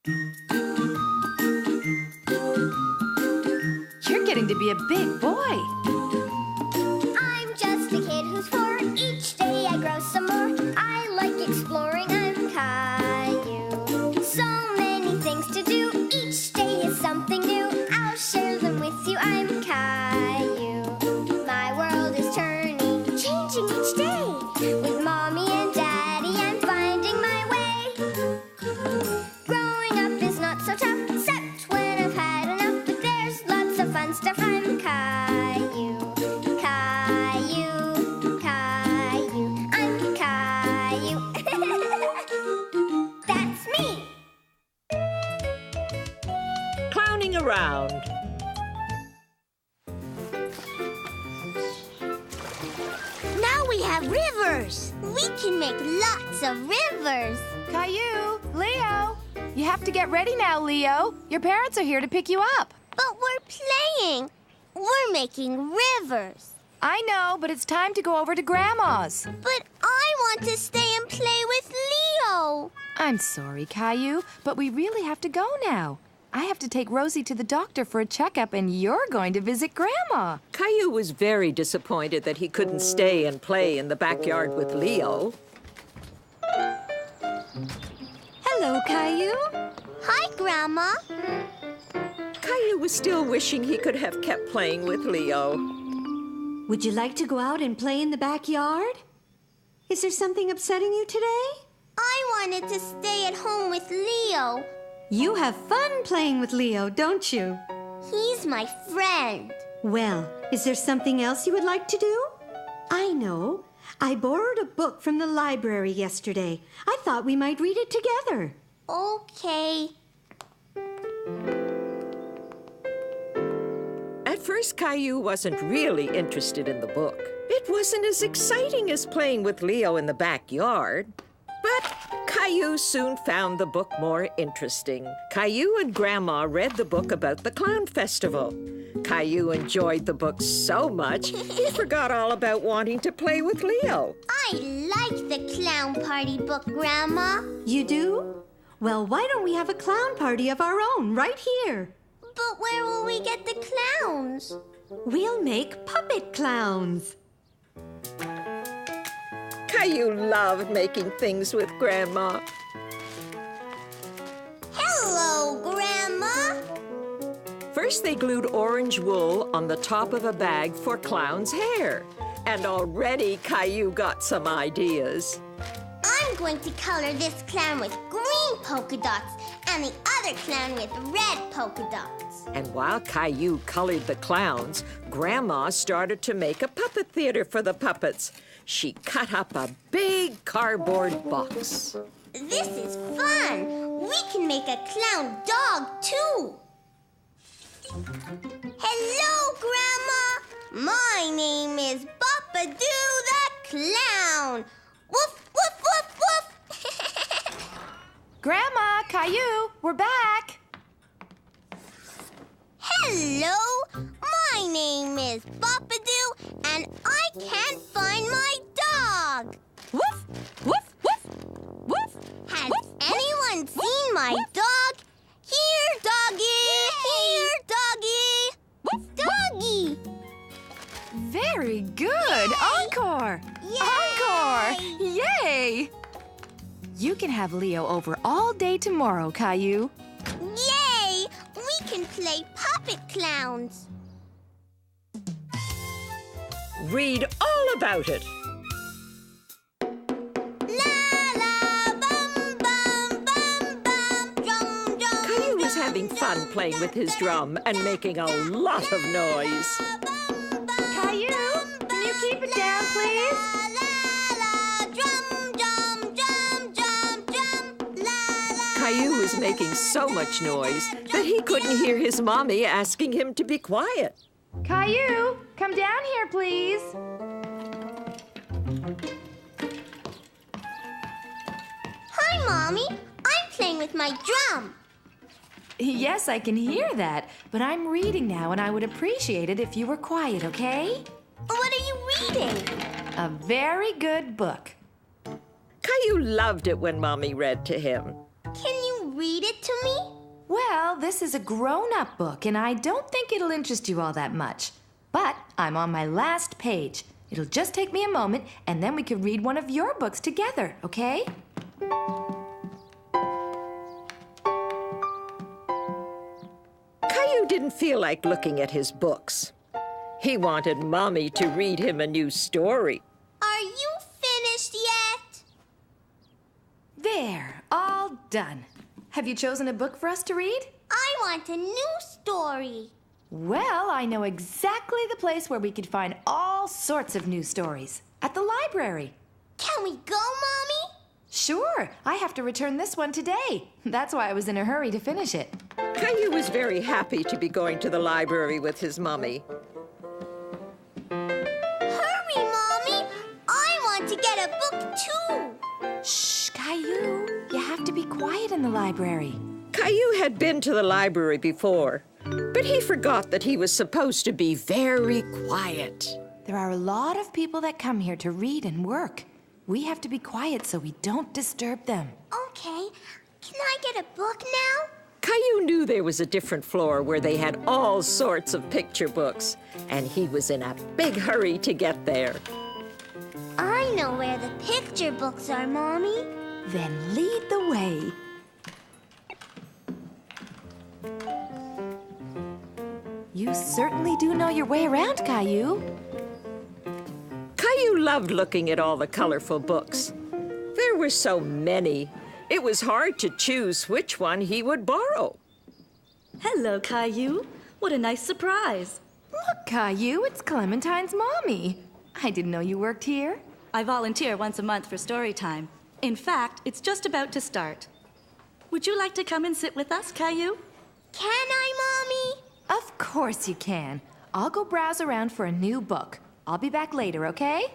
You're getting to be a big boy. I'm just a kid who's 4. Each day I grow some more. I like exploring. I'm Caillou. So many things to do. Each day is something new. I'll share them with you. I'm Caillou. My world is turning, changing each day. With Mommy and Daddy, I'm finding my way. Growing up is not so tough, except when I've had enough. But there's lots of fun stuff. I'm Caillou. Caillou, Caillou, I'm Caillou. That's me. Clowning around. Now we have rivers. We can make lots of rivers. Caillou, Leo. You have to get ready now, Leo. Your parents are here to pick you up. But we're playing. We're making rivers. I know, but it's time to go over to Grandma's. But I want to stay and play with Leo. I'm sorry, Caillou, but we really have to go now. I have to take Rosie to the doctor for a checkup, and you're going to visit Grandma. Caillou was very disappointed that he couldn't stay and play in the backyard with Leo. Hello, Caillou. Hi, Grandma. Caillou was still wishing he could have kept playing with Leo. Would you like to go out and play in the backyard? Is there something upsetting you today? I wanted to stay at home with Leo. You have fun playing with Leo, don't you? He's my friend. Well, is there something else you would like to do? I know. I borrowed a book from the library yesterday. I thought we might read it together. Okay. At first, Caillou wasn't really interested in the book. It wasn't as exciting as playing with Leo in the backyard. But Caillou soon found the book more interesting. Caillou and Grandma read the book about the clown festival. Caillou enjoyed the book so much, he forgot all about wanting to play with Leo. I like the clown party book, Grandma. You do? Well, why don't we have a clown party of our own right here? But where will we get the clowns? We'll make puppet clowns. Caillou loved making things with Grandma. Hello, Grandma. First, they glued orange wool on the top of a bag for Clown's hair. And already Caillou got some ideas. I'm going to color this clown with green polka dots and the other clown with red polka dots. And while Caillou colored the clowns, Grandma started to make a puppet theater for the puppets. She cut up a big cardboard box. This is fun. We can make a clown dog, too. Hello, Grandma. My name is Bop-a-Doo the Clown. Woof, woof, woof, woof. Grandma, Caillou, we're back. Hello. My name is Bop-a-Doo, and I can't find my dog. Woof, woof, woof, woof. Has anyone seen my dog? Here, doggy! Here, doggy! Woof, Doggy! Very good. Encore. Yay! Encore. Yay. You can have Leo over all day tomorrow, Caillou. Yay! We can play puppet clowns. Read all about it. La la bum bum bum bum drum drum. Caillou was having fun playing with his drum and making a lot of noise. Caillou, can you keep it down, please? Caillou was making so much noise that he couldn't hear his mommy asking him to be quiet. Caillou, come down here, please. Hi, Mommy. I'm playing with my drum. Yes, I can hear that, but I'm reading now, and I would appreciate it if you were quiet, okay? What are you reading? A very good book. Caillou loved it when Mommy read to him. Can you read it to me? Well, this is a grown-up book, and I don't think it'll interest you all that much. But I'm on my last page. It'll just take me a moment, and then we could read one of your books together, okay? Caillou didn't feel like looking at his books. He wanted Mommy to read him a new story. Are you finished yet? There, all done. Have you chosen a book for us to read? I want a new story. Well, I know exactly the place where we could find all sorts of new stories. At the library. Can we go, Mommy? Sure, I have to return this one today. That's why I was in a hurry to finish it. Caillou was very happy to be going to the library with his mommy. Hurry, Mommy! I want to get a book too. Shh, Caillou. You have to be quiet in the library. Caillou had been to the library before, but he forgot that he was supposed to be very quiet. There are a lot of people that come here to read and work. We have to be quiet so we don't disturb them. Okay. Can I get a book now? Caillou knew there was a different floor where they had all sorts of picture books, and he was in a big hurry to get there. I know where the picture books are, Mommy. Then lead the way. You certainly do know your way around, Caillou. Caillou loved looking at all the colorful books. There were so many. It was hard to choose which one he would borrow. Hello, Caillou. What a nice surprise. Look, Caillou, it's Clementine's mommy. I didn't know you worked here. I volunteer once a month for story time. In fact, it's just about to start. Would you like to come and sit with us, Caillou? Can I, Mommy? Of course you can. I'll go browse around for a new book. I'll be back later, okay?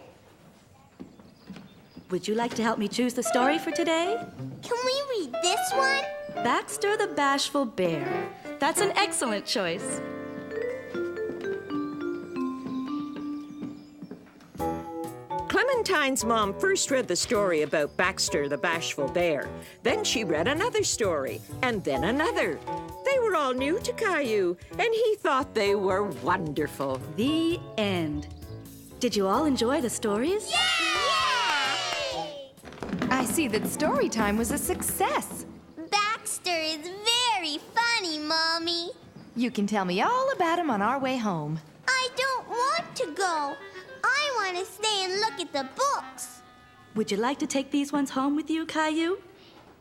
Would you like to help me choose the story for today? Can we read this one? Baxter the Bashful Bear. That's an excellent choice. Clementine's mom first read the story about Baxter the Bashful Bear. Then she read another story, and then another. They were all new to Caillou, and he thought they were wonderful. The end. Did you all enjoy the stories? Yay! I see that story time was a success. Baxter is very funny, Mommy. You can tell me all about him on our way home. I don't want to go. I want to stay and look at the books. Would you like to take these ones home with you, Caillou?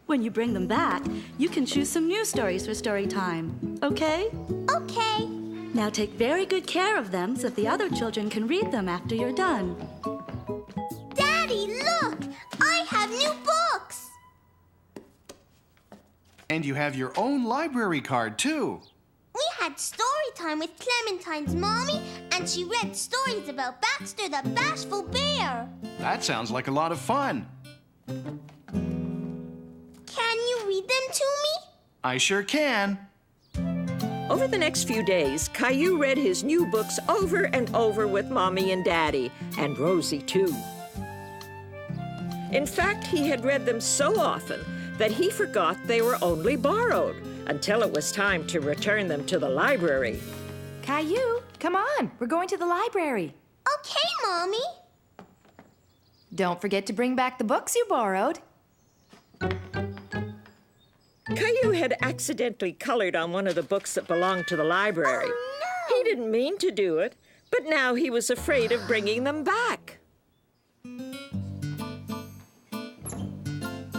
When you bring them back, you can choose some new stories for story time, okay? Okay. Now take very good care of them so that the other children can read them after you're done. Daddy, look! I have new books! And you have your own library card, too. We had story time with Clementine's mommy, and she read stories about Baxter the Bashful Bear. That sounds like a lot of fun. Can you read them to me? I sure can. Over the next few days, Caillou read his new books over and over with Mommy and Daddy, and Rosie, too. In fact, he had read them so often that he forgot they were only borrowed until it was time to return them to the library. Caillou, come on. We're going to the library. Okay, Mommy. Don't forget to bring back the books you borrowed. Caillou had accidentally colored on one of the books that belonged to the library. Oh, no. He didn't mean to do it, but now he was afraid of bringing them back.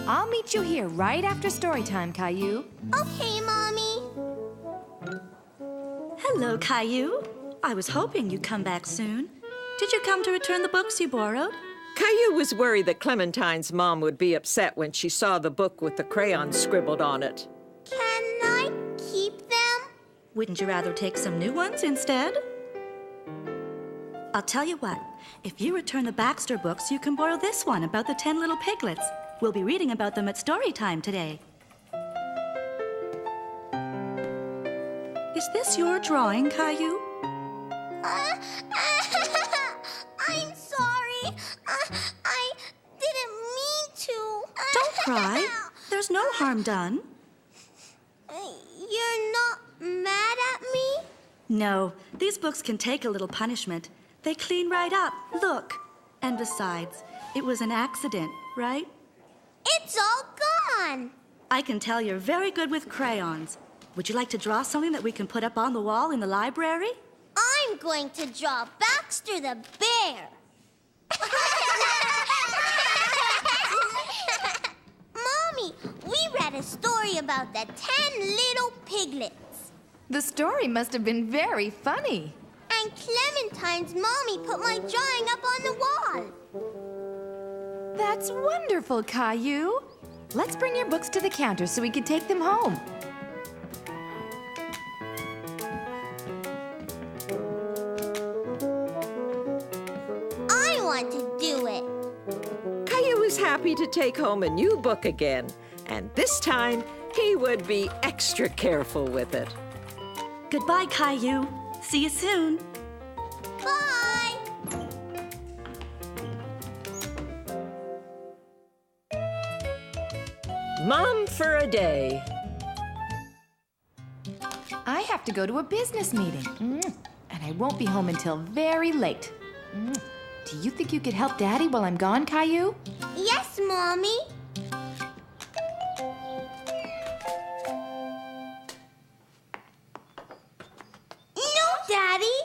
I'll meet you here right after story time, Caillou. Okay, Mommy. Hello, Caillou. I was hoping you'd come back soon. Did you come to return the books you borrowed? Caillou was worried that Clementine's mom would be upset when she saw the book with the crayons scribbled on it. Can I keep them? Wouldn't you rather take some new ones instead? I'll tell you what. If you return the Baxter books, you can borrow this one about the 10 little piglets. We'll be reading about them at story time today. Is this your drawing, Caillou? I'm sorry. I didn't mean to. Don't cry. There's no harm done. You're not mad at me? No, these books can take a little punishment. They clean right up. Look. And besides, it was an accident, right? It's all gone. I can tell you're very good with crayons. Would you like to draw something that we can put up on the wall in the library? I'm going to draw Baxter the bear. Mommy, we read a story about the 10 little piglets. The story must have been very funny. And Clementine's mommy put my drawing up on the wall. That's wonderful, Caillou. Let's bring your books to the counter so we can take them home. I want to do it. Caillou was happy to take home a new book again, and this time he would be extra careful with it. Goodbye, Caillou. See you soon. Bye. Mom for a day. I have to go to a business meeting, and I won't be home until very late. Do you think you could help Daddy while I'm gone, Caillou? Yes, Mommy. No, Daddy.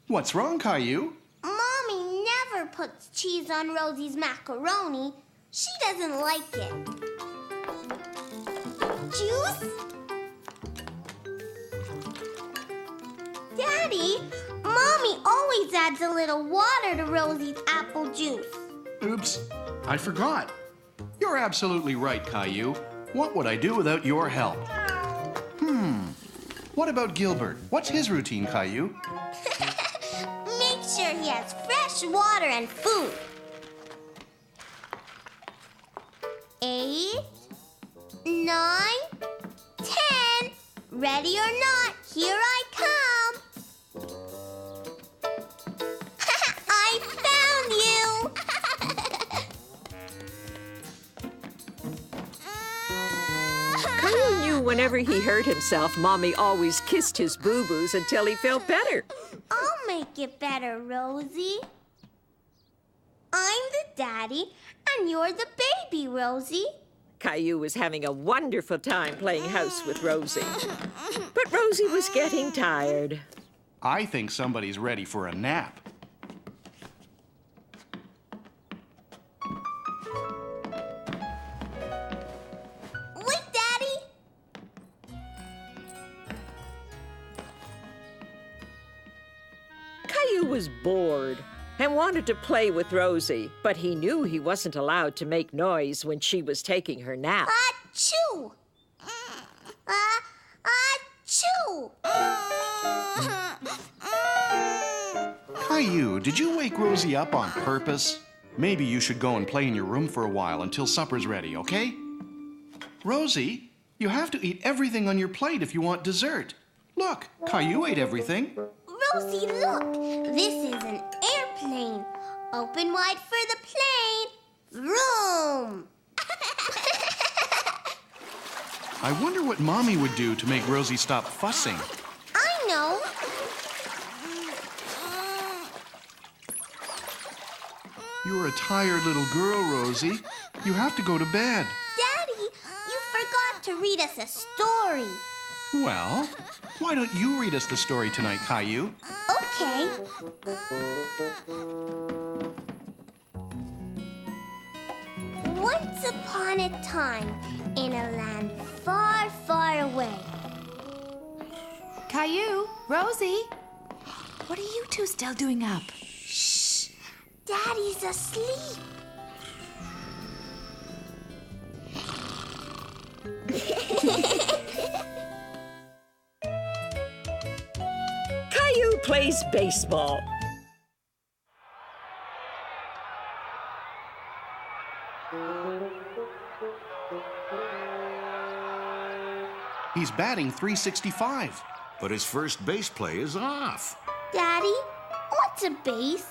What's wrong, Caillou? Mommy never puts cheese on Rosie's macaroni. She doesn't like it. Juice? Daddy, Mommy always adds a little water to Rosie's apple juice. Oops, I forgot. You're absolutely right, Caillou. What would I do without your help? What about Gilbert? What's his routine, Caillou? Make sure he has fresh water and food. 8, 9, 10. Ready or not, here I come. I found you. Caillou knew whenever he hurt himself, Mommy always kissed his boo-boos until he felt better. I'll make it better, Rosie. I'm the daddy, and you're the baby, Rosie. Caillou was having a wonderful time playing house with Rosie. But Rosie was getting tired. I think somebody's ready for a nap. Wait, Daddy. Caillou was bored and wanted to play with Rosie, but he knew he wasn't allowed to make noise when she was taking her nap. Achoo! Achoo! Caillou, did you wake Rosie up on purpose? Maybe you should go and play in your room for a while until supper's ready, okay? Rosie, you have to eat everything on your plate if you want dessert. Look, Caillou ate everything. Rosie, look! This is an airplane. Open wide for the plane. Vroom! I wonder what Mommy would do to make Rosie stop fussing. I know. You're a tired little girl, Rosie. You have to go to bed. Daddy, you forgot to read us a story. Well, why don't you read us the story tonight, Caillou? Okay. Once upon a time, in a land far, far away. Caillou, Rosie, what are you two still doing up? Shh! Daddy's asleep. Caillou plays baseball. He's batting .365. But his first base play is off. Daddy, what's a base?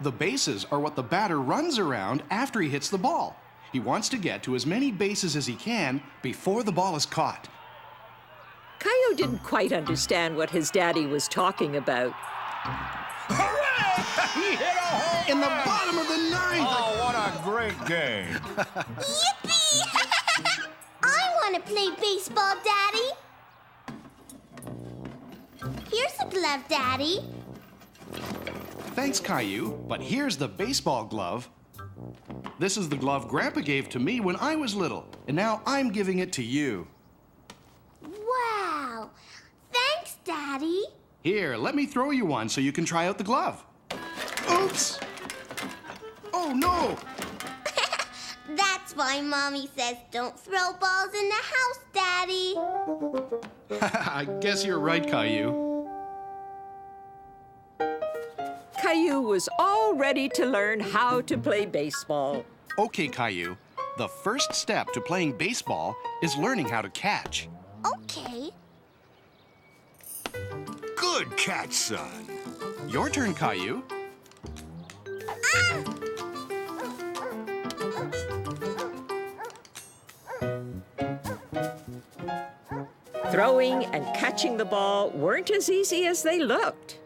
The bases are what the batter runs around after he hits the ball. He wants to get to as many bases as he can before the ball is caught. Caillou didn't quite understand what his daddy was talking about. Hooray! He hit a home In the run! bottom of the ninth! Oh, what a great game. Yippee! I want to play baseball, Daddy. Here's a glove, Daddy. Thanks, Caillou, but here's the baseball glove. This is the glove Grandpa gave to me when I was little, and now I'm giving it to you. Wow. Thanks, Daddy. Here, let me throw you one so you can try out the glove. Oops! Oh, no! That's why Mommy says don't throw balls in the house, Daddy. I guess you're right, Caillou. Caillou was all ready to learn how to play baseball. Okay, Caillou. The first step to playing baseball is learning how to catch. Okay. Good catch, son. Your turn, Caillou. Throwing and catching the ball weren't as easy as they looked.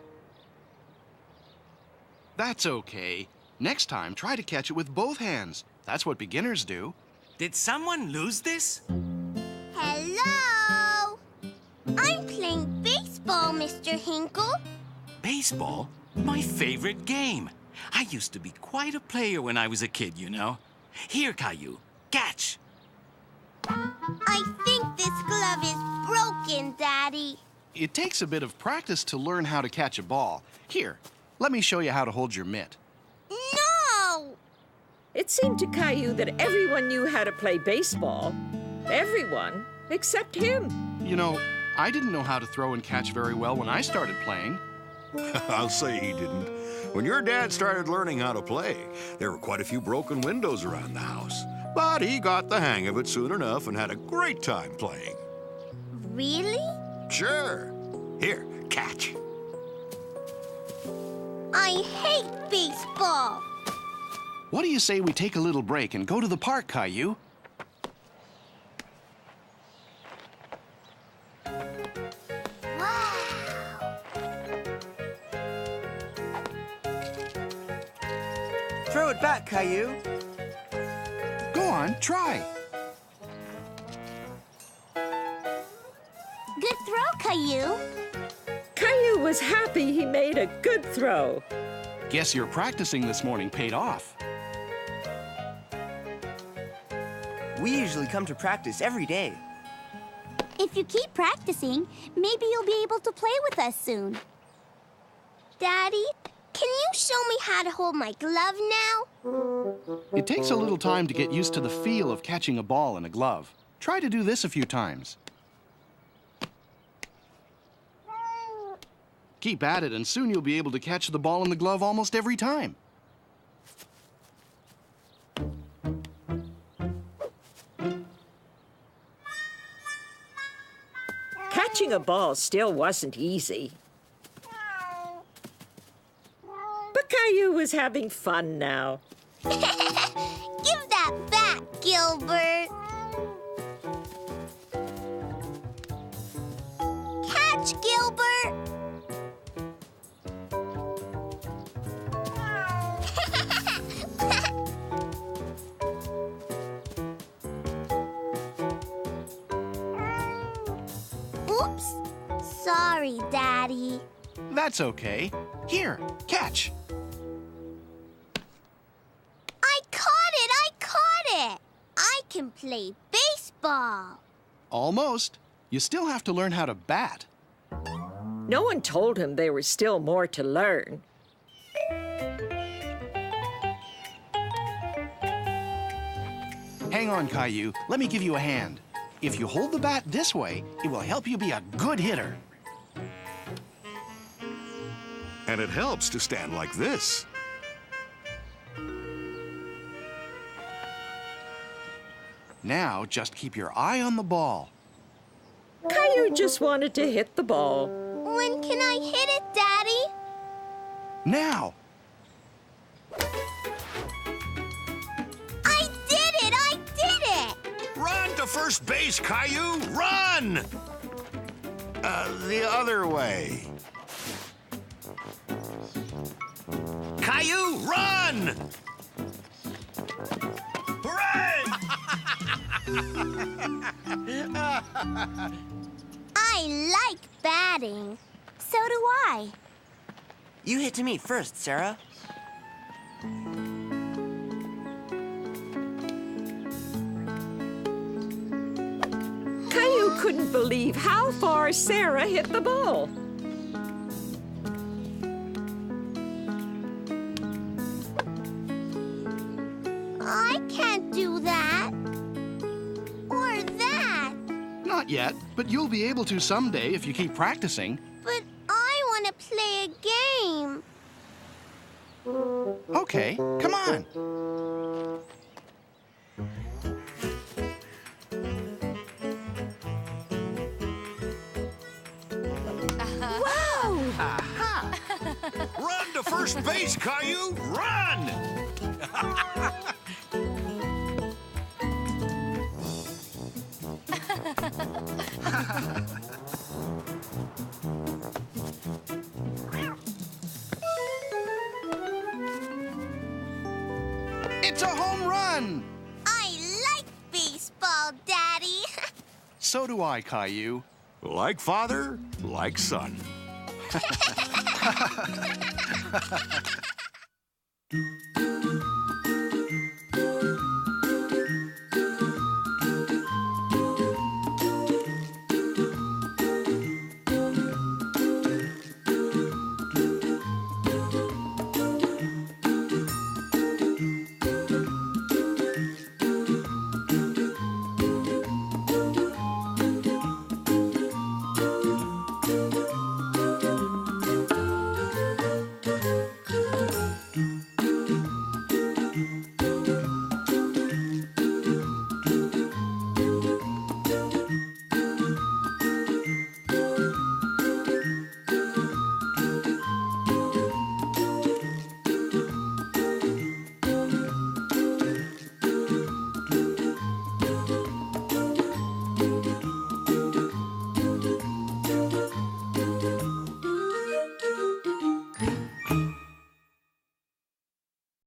That's okay. Next time, try to catch it with both hands. That's what beginners do. Did someone lose this? Hello. I'm playing baseball, Mr. Hinkle. Baseball? My favorite game. I used to be quite a player when I was a kid, you know. Here, Caillou, catch. I think this glove is broken, Daddy. It takes a bit of practice to learn how to catch a ball. Here, let me show you how to hold your mitt. No! It seemed to Caillou that everyone knew how to play baseball. Everyone except him. You know, I didn't know how to throw and catch very well when I started playing. I'll say he didn't. When your dad started learning how to play, there were quite a few broken windows around the house. But he got the hang of it soon enough and had a great time playing. Really? Sure. Here, catch. I hate baseball. What do you say we take a little break and go to the park, Caillou? Wow. Throw it back, Caillou. Go on, try. Good throw, Caillou. Caillou was happy he made a good throw. Guess your practicing this morning paid off. We usually come to practice every day. If you keep practicing, maybe you'll be able to play with us soon. Daddy, can you show me how to hold my glove now? It takes a little time to get used to the feel of catching a ball in a glove. Try to do this a few times. Keep at it, and soon you'll be able to catch the ball in the glove almost every time. Catching a ball still wasn't easy. But Caillou was having fun now. Give that back, Gilbert. Catch, Gilbert. Oops. Sorry, Daddy. That's okay. Here, catch. I caught it! I caught it! I can play baseball. Almost. You still have to learn how to bat. No one told him there was still more to learn. Hang on, Caillou. Let me give you a hand. If you hold the bat this way, it will help you be a good hitter. And it helps to stand like this. Now, just keep your eye on the ball. Caillou just wanted to hit the ball. When can I hit it, Daddy? Now! I did it! I did it! Run to first base, Caillou! Run! The other way. Caillou, run! Hooray! I like batting. So do I. You hit to meet first, Sarah. Caillou couldn't believe how far Sarah hit the ball. I can't do that. Or that. Not yet, but you'll be able to someday if you keep practicing. But I want to play a game. Okay, come on. Whoa! Run to first base, Caillou! Run! It's a home run! I like baseball, Daddy. So do I, Caillou. Like father, like son.